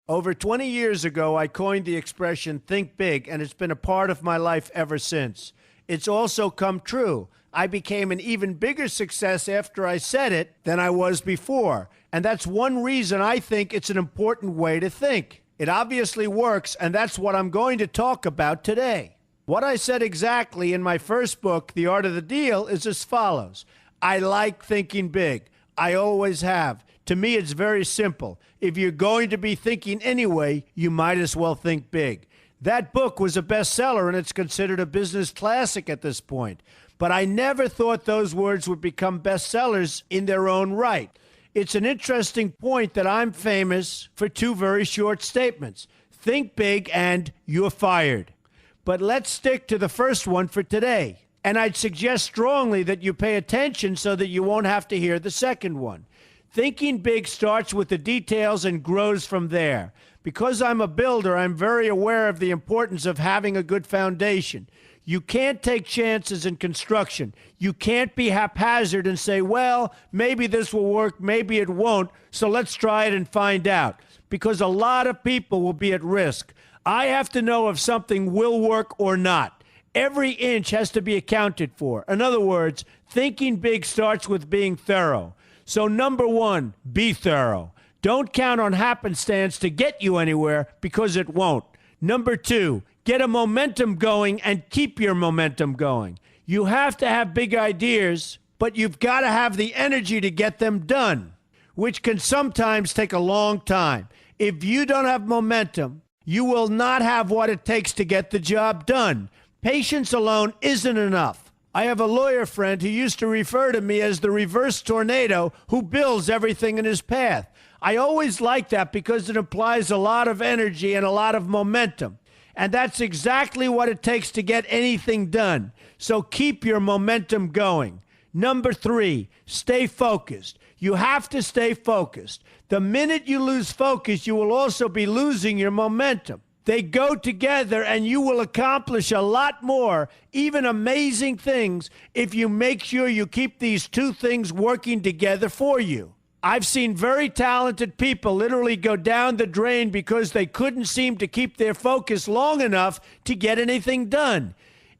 Over 20 years ago, I coined the expression think big, and it's been a part of my life ever since. It's also come true. I became an even bigger success after I said it than I was before. And that's one reason I think it's an important way to think. It obviously works, and that's what I'm going to talk about today. What I said exactly in my first book, The Art of the Deal, is as follows. I like thinking big. I always have. To me, it's very simple. If you're going to be thinking anyway, you might as well think big. That book was a bestseller, and it's considered a business classic at this point. But I never thought those words would become bestsellers in their own right. It's an interesting point that I'm famous for two very short statements. Think big and you're fired. But let's stick to the first one for today. And I'd suggest strongly that you pay attention so that you won't have to hear the second one. Thinking big starts with the details and grows from there. Because I'm a builder, I'm very aware of the importance of having a good foundation. You can't take chances in construction. You can't be haphazard and say, well, maybe this will work, maybe it won't, so let's try it and find out. Because a lot of people will be at risk. I have to know if something will work or not. Every inch has to be accounted for. In other words, thinking big starts with being thorough. So number one, be thorough. Don't count on happenstance to get you anywhere because it won't. Number two, get a momentum going and keep your momentum going. You have to have big ideas, but you've got to have the energy to get them done, which can sometimes take a long time. If you don't have momentum, you will not have what it takes to get the job done. Patience alone isn't enough. I have a lawyer friend who used to refer to me as the reverse tornado who builds everything in his path. I always like that because it implies a lot of energy and a lot of momentum. And that's exactly what it takes to get anything done. So keep your momentum going. Number three, stay focused. You have to stay focused. The minute you lose focus, you will also be losing your momentum. They go together, and you will accomplish a lot more, even amazing things, if you make sure you keep these two things working together for you. I've seen very talented people literally go down the drain because they couldn't seem to keep their focus long enough to get anything done.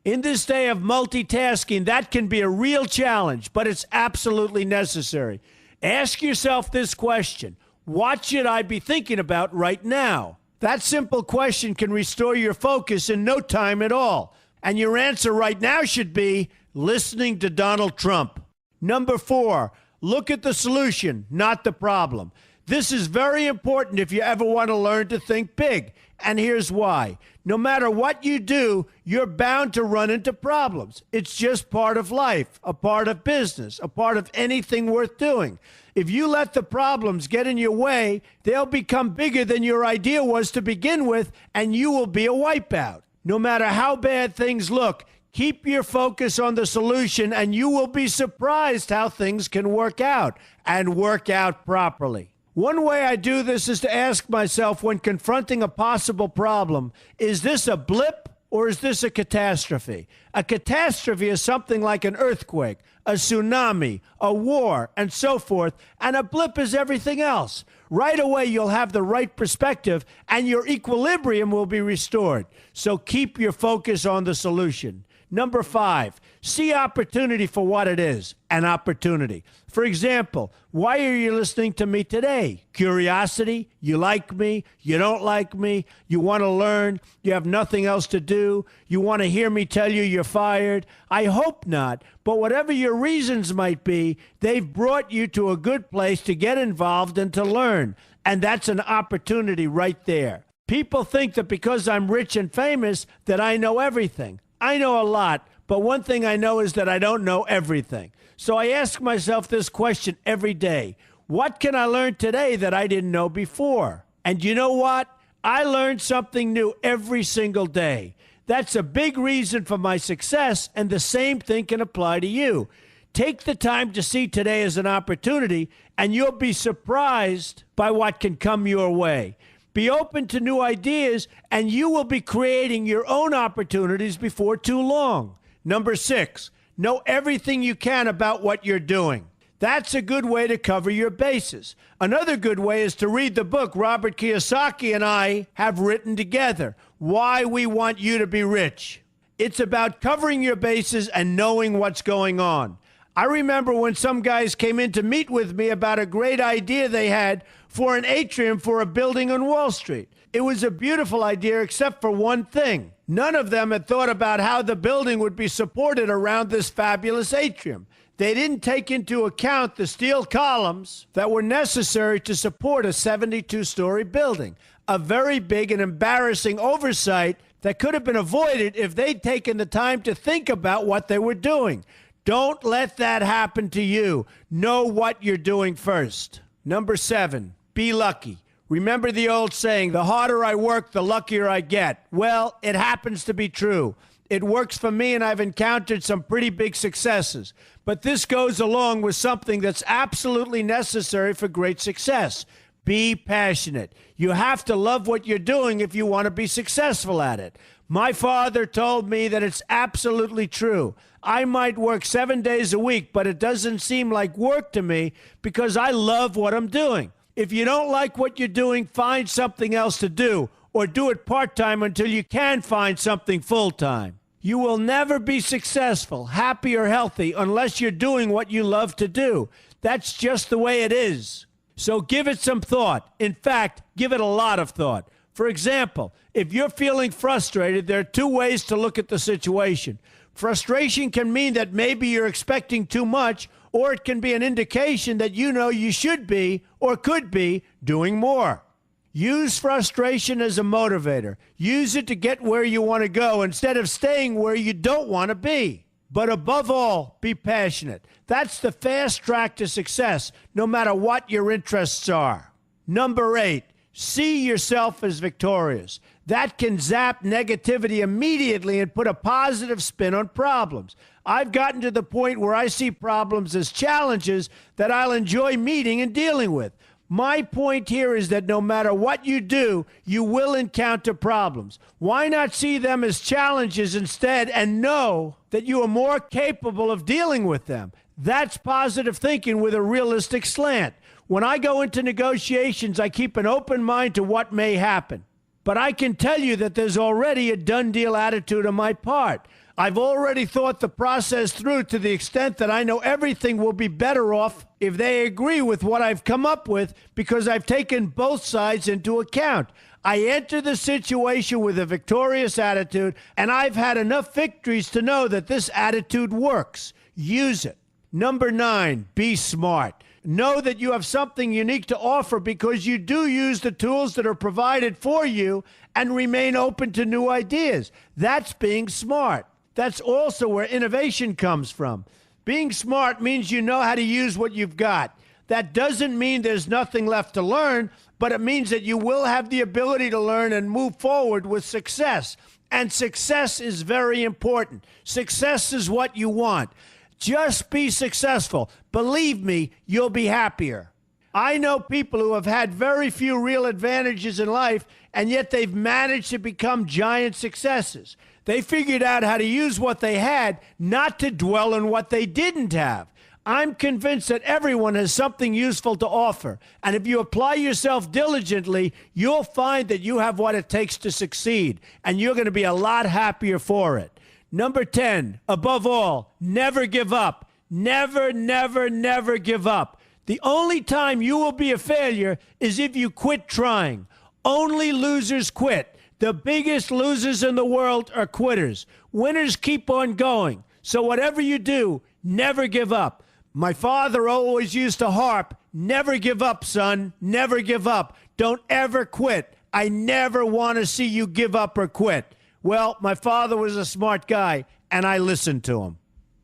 In this day of multitasking, that can be a real challenge, but it's absolutely necessary. Ask yourself this question: what should I be thinking about right now? That simple question can restore your focus in no time at all. And your answer right now should be listening to Donald Trump. Number four, look at the solution, not the problem. This is very important if you ever want to learn to think big. And here's why. No matter what you do, you're bound to run into problems. It's just part of life, a part of business, a part of anything worth doing. If you let the problems get in your way, they'll become bigger than your idea was to begin with, and you will be a wipeout. No matter how bad things look, keep your focus on the solution, and you will be surprised how things can work out, and work out properly. One way I do this is to ask myself when confronting a possible problem, is this a blip or is this a catastrophe? A catastrophe is something like an earthquake, a tsunami, a war, and so forth, and a blip is everything else. Right away, you'll have the right perspective, and your equilibrium will be restored. So keep your focus on the solution. Number five, see opportunity for what it is, an opportunity. For example, why are you listening to me today? Curiosity? You like me? You don't like me? You want to learn? You have nothing else to do? You want to hear me tell you you're fired? I hope not, but whatever your reasons might be, they've brought you to a good place to get involved and to learn, and that's an opportunity right there. People think that because I'm rich and famous that I know everything. I know a lot, but one thing I know is that I don't know everything. So I ask myself this question every day. What can I learn today that I didn't know before? And you know what? I learn something new every single day. That's a big reason for my success, and the same thing can apply to you. Take the time to see today as an opportunity, and you'll be surprised by what can come your way. Be open to new ideas, and you will be creating your own opportunities before too long. Number six, know everything you can about what you're doing. That's a good way to cover your bases. Another good way is to read the book Robert Kiyosaki and I have written together, Why We Want You to Be Rich. It's about covering your bases and knowing what's going on. I remember when some guys came in to meet with me about a great idea they had for an atrium for a building on Wall Street. It was a beautiful idea except for one thing. None of them had thought about how the building would be supported around this fabulous atrium. They didn't take into account the steel columns that were necessary to support a 72-story building, a very big and embarrassing oversight that could have been avoided if they'd taken the time to think about what they were doing. Don't let that happen to you. Know what you're doing first. Number 7, be lucky. Remember the old saying, the harder I work, the luckier I get. Well, it happens to be true. It works for me, and I've encountered some pretty big successes. But this goes along with something that's absolutely necessary for great success. Be passionate. You have to love what you're doing if you want to be successful at it. My father told me that it's absolutely true. I might work 7 days a week, but it doesn't seem like work to me because I love what I'm doing. If you don't like what you're doing, find something else to do, or do it part-time until you can find something full-time. You will never be successful, happy, or healthy unless you're doing what you love to do. That's just the way it is. So give it some thought. In fact, give it a lot of thought. For example, if you're feeling frustrated, there are 2 ways to look at the situation. Frustration can mean that maybe you're expecting too much, or it can be an indication that you know you should be or could be doing more. Use frustration as a motivator. Use it to get where you want to go instead of staying where you don't want to be. But above all, be passionate. That's the fast track to success, no matter what your interests are. Number 8, see yourself as victorious. That can zap negativity immediately and put a positive spin on problems. I've gotten to the point where I see problems as challenges that I'll enjoy meeting and dealing with. My point here is that no matter what you do, you will encounter problems. Why not see them as challenges instead and know that you are more capable of dealing with them? That's positive thinking with a realistic slant. When I go into negotiations, I keep an open mind to what may happen. But I can tell you that there's already a done deal attitude on my part. I've already thought the process through to the extent that I know everything will be better off if they agree with what I've come up with because I've taken both sides into account. I enter the situation with a victorious attitude, and I've had enough victories to know that this attitude works. Use it. Number 9, be smart. Know that you have something unique to offer because you do use the tools that are provided for you and remain open to new ideas. That's being smart. That's also where innovation comes from. Being smart means you know how to use what you've got. That doesn't mean there's nothing left to learn, but it means that you will have the ability to learn and move forward with success. And success is very important. Success is what you want. Just be successful. Believe me, you'll be happier. I know people who have had very few real advantages in life, and yet they've managed to become giant successes. They figured out how to use what they had, not to dwell on what they didn't have. I'm convinced that everyone has something useful to offer, and if you apply yourself diligently, you'll find that you have what it takes to succeed, and you're going to be a lot happier for it. Number 10, above all, never give up. Never, never, never give up. The only time you will be a failure is if you quit trying. Only losers quit. The biggest losers in the world are quitters. Winners keep on going. So whatever you do, never give up. My father always used to harp, never give up, son. Never give up. Don't ever quit. I never want to see you give up or quit. Well, my father was a smart guy, and I listened to him.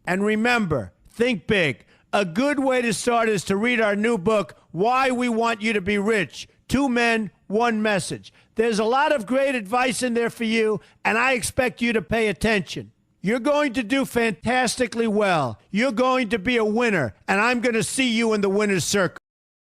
And remember, think big. A good way to start is to read our new book, Why We Want You to Be Rich. 2 men, 1 message. There's a lot of great advice in there for you, and I expect you to pay attention. You're going to do fantastically well. You're going to be a winner, and I'm going to see you in the winner's circle.